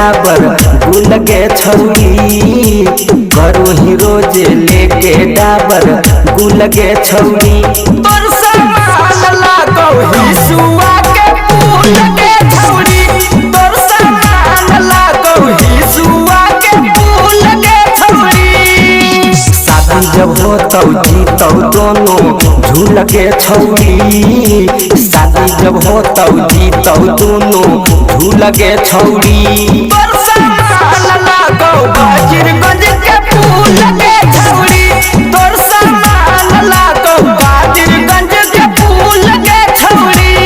डाबर गुल के छौरी करू ही रोज लेके डाबर गुल के छौरी तोर सामान लागो हिसुआ के फूल के छौरी तोर सामान लागो हिसुआ के फूल के छौरी शादी जब होतौ जीतौ दोनों झूल के छौरी शादी जब होतौ जीतौ दोनों झूल के छौरी तोर सामान लागो बाजिरगंज के फूल के छौरी तोर सामान लागो बाजिरगंज के फूल के छौरी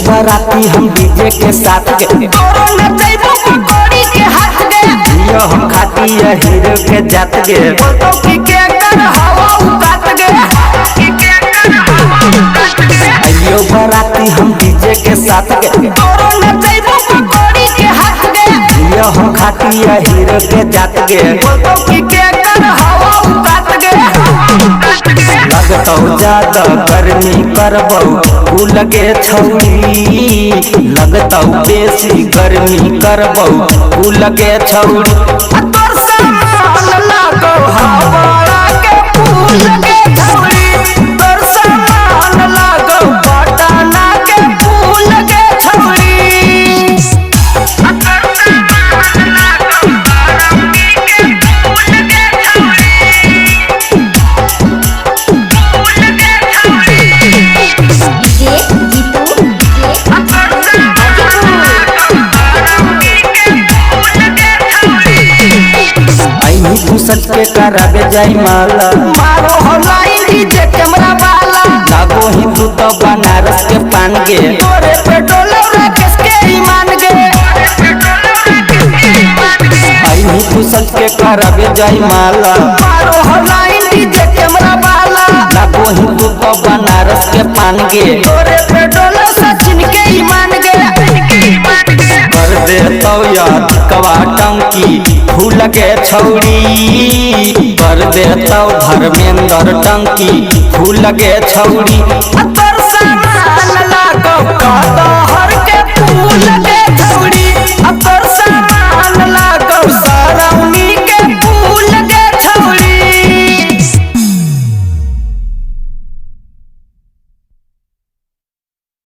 बराती हम डीजे के साथ गए हम खाती हीरो के जात गए अयो बराती हम डीजे के साथ गए हम खाती हीरो के जात गए लगतौ ज्यादा गर्मी करबौ फूल के छौरी लगतौ बेसी गर्मी करबौ फूल के छौरी तोर सामान लागौ हवा के फूल के छौरी तोर सामान लागौ पटना के फूल के छौरी सच के कराबे जाई माला मारो हो लाइन डीजे कैमरा वाला लागो ही तू तो बनारस के पान गे तोरे पे डोलो राकेश के ईमान गे आई ही तू सच के कराबे जाई माला मारो हो लाइन डीजे कैमरा वाला लागो ही तू तो बनारस के पान गे तोरे पे डोलो सचिन के ईमान गे कर दे तो याद कवा टंकी फूल के छौरी कर दे तो धर्मेंद्र टंकी फूल के छौरी।